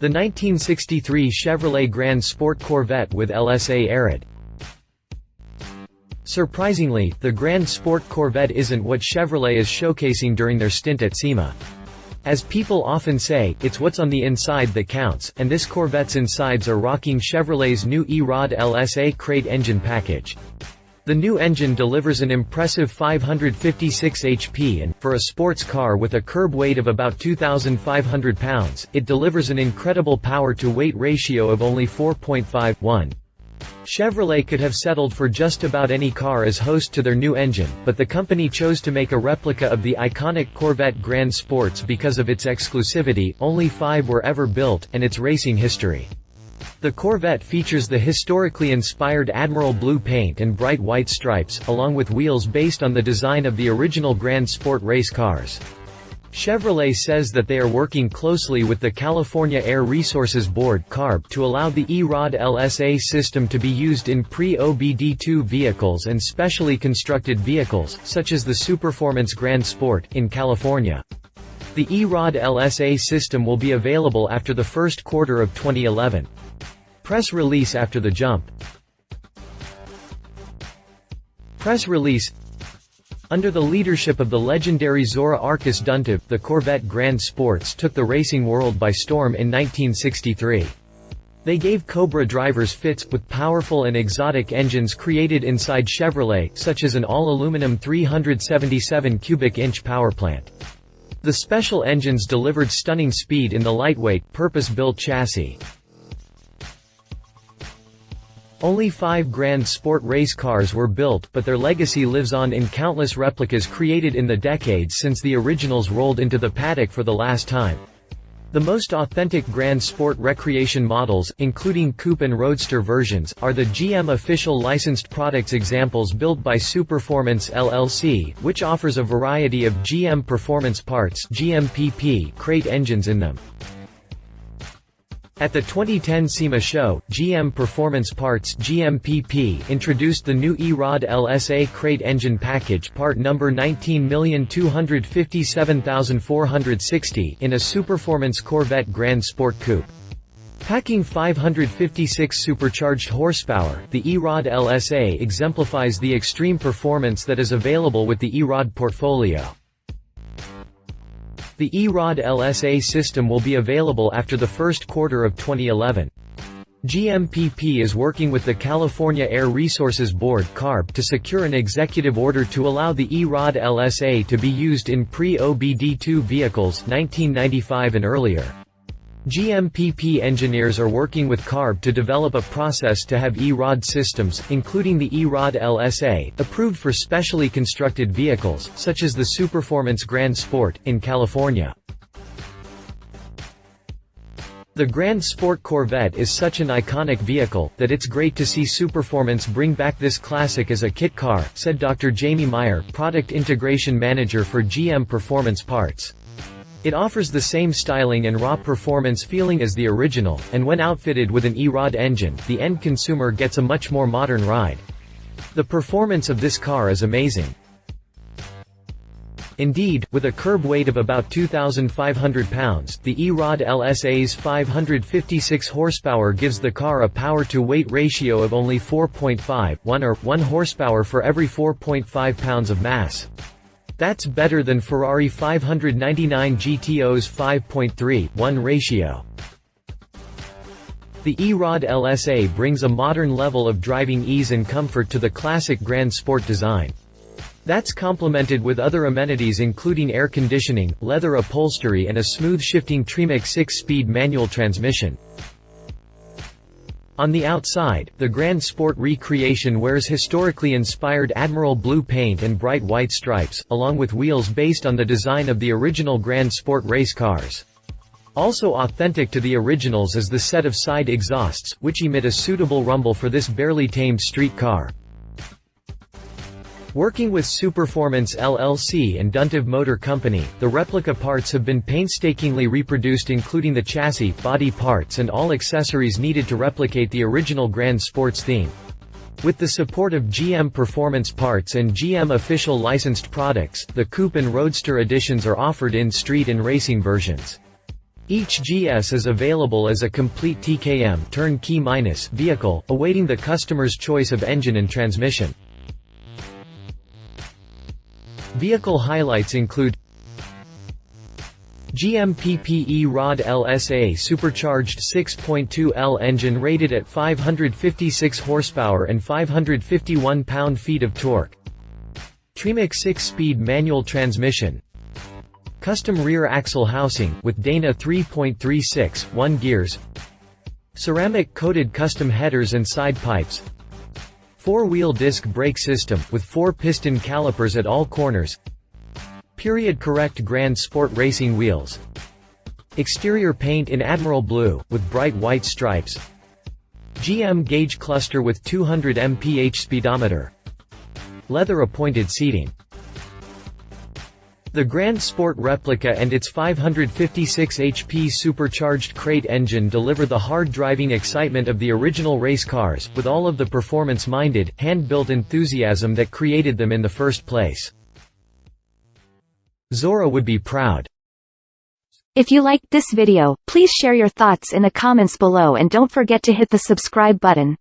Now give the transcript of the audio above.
The 1963 Chevrolet Grand Sport Corvette with LSA EROD. Surprisingly, the Grand Sport Corvette isn't what Chevrolet is showcasing during their stint at SEMA. As people often say, it's what's on the inside that counts, and this Corvette's insides are rocking Chevrolet's new E-ROD LSA crate engine package. The new engine delivers an impressive 556 HP and, for a sports car with a curb weight of about 2,500 pounds, it delivers an incredible power-to-weight ratio of only 4.51. Chevrolet could have settled for just about any car as host to their new engine, but the company chose to make a replica of the iconic Corvette Grand Sports because of its exclusivity. Only 5 were ever built, and its racing history. The Corvette features the historically inspired Admiral Blue paint and bright white stripes, along with wheels based on the design of the original Grand Sport race cars. Chevrolet says that they are working closely with the California Air Resources Board (CARB) to allow the E-ROD LSA system to be used in pre-OBD2 vehicles and specially constructed vehicles, such as the Superformance Grand Sport, in California. The E-ROD LSA system will be available after the first quarter of 2011. Press release after the jump. Press release. Under the leadership of the legendary Zora Arkus Duntiv, the Corvette Grand Sports took the racing world by storm in 1963. They gave Cobra drivers fits with powerful and exotic engines created inside Chevrolet, such as an all-aluminum 377 cubic inch powerplant. The special engines delivered stunning speed in the lightweight, purpose-built chassis. Only 5 Grand Sport race cars were built, but their legacy lives on in countless replicas created in the decades since the originals rolled into the paddock for the last time. The most authentic Grand Sport recreation models, including coupe and roadster versions, are the GM official licensed products examples built by Superformance LLC, which offers a variety of GM performance parts (GMPP) crate engines in them. At the 2010 SEMA show, GM Performance Parts (GMPP) introduced the new E-ROD LSA crate engine package part number 19,257,460 in a Superformance Corvette Grand Sport Coupe. Packing 556 supercharged horsepower, the E-ROD LSA exemplifies the extreme performance that is available with the E-ROD portfolio. The E-ROD LSA system will be available after the first quarter of 2011. GMPP is working with the California Air Resources Board (CARB) to secure an executive order to allow the E-ROD LSA to be used in pre-OBD2 vehicles 1995 and earlier. GMPP engineers are working with CARB to develop a process to have E-ROD systems, including the E-ROD LSA, approved for specially constructed vehicles, such as the Superformance Grand Sport, in California. The Grand Sport Corvette is such an iconic vehicle, that it's great to see Superformance bring back this classic as a kit car, said Dr. Jamie Meyer, Product Integration Manager for GM Performance Parts. It offers the same styling and raw performance feeling as the original, and when outfitted with an E-ROD engine, the end consumer gets a much more modern ride. The performance of this car is amazing. Indeed, with a curb weight of about 2,500 pounds, the E-ROD LSA's 556 horsepower gives the car a power-to-weight ratio of only 4.51 or 1 horsepower for every 4.5 pounds of mass. That's better than Ferrari 599 GTO's 5.31 ratio. The E-ROD LSA brings a modern level of driving ease and comfort to the classic Grand Sport design. That's complemented with other amenities including air conditioning, leather upholstery and a smooth shifting Tremec 6-speed manual transmission. On the outside, the Grand Sport recreation wears historically inspired Admiral Blue paint and bright white stripes, along with wheels based on the design of the original Grand Sport race cars. Also authentic to the originals is the set of side exhausts, which emit a suitable rumble for this barely tamed street car. Working with Superformance LLC and Duntiv Motor Company, the replica parts have been painstakingly reproduced including the chassis, body parts and all accessories needed to replicate the original Grand Sports theme. With the support of GM Performance Parts and GM official licensed products, the coupe and roadster editions are offered in street and racing versions. Each GS is available as a complete TKM turnkey minus vehicle, awaiting the customer's choice of engine and transmission. Vehicle highlights include GMPP E-ROD LSA supercharged 6.2L engine rated at 556 horsepower and 551 pound-feet of torque. Tremec 6-speed manual transmission. Custom rear axle housing, with Dana 3.36, 1 gears. Ceramic-coated custom headers and side pipes. 4-wheel disc brake system, with 4-piston calipers at all corners. Period-correct Grand Sport racing wheels. Exterior paint in Admiral Blue, with bright white stripes. GM gauge cluster with 200 mph speedometer. Leather-appointed seating. The Grand Sport replica and its 556 HP supercharged crate engine deliver the hard-driving excitement of the original race cars, with all of the performance-minded, hand-built enthusiasm that created them in the first place. Zora would be proud. If you liked this video, please share your thoughts in the comments below and don't forget to hit the subscribe button.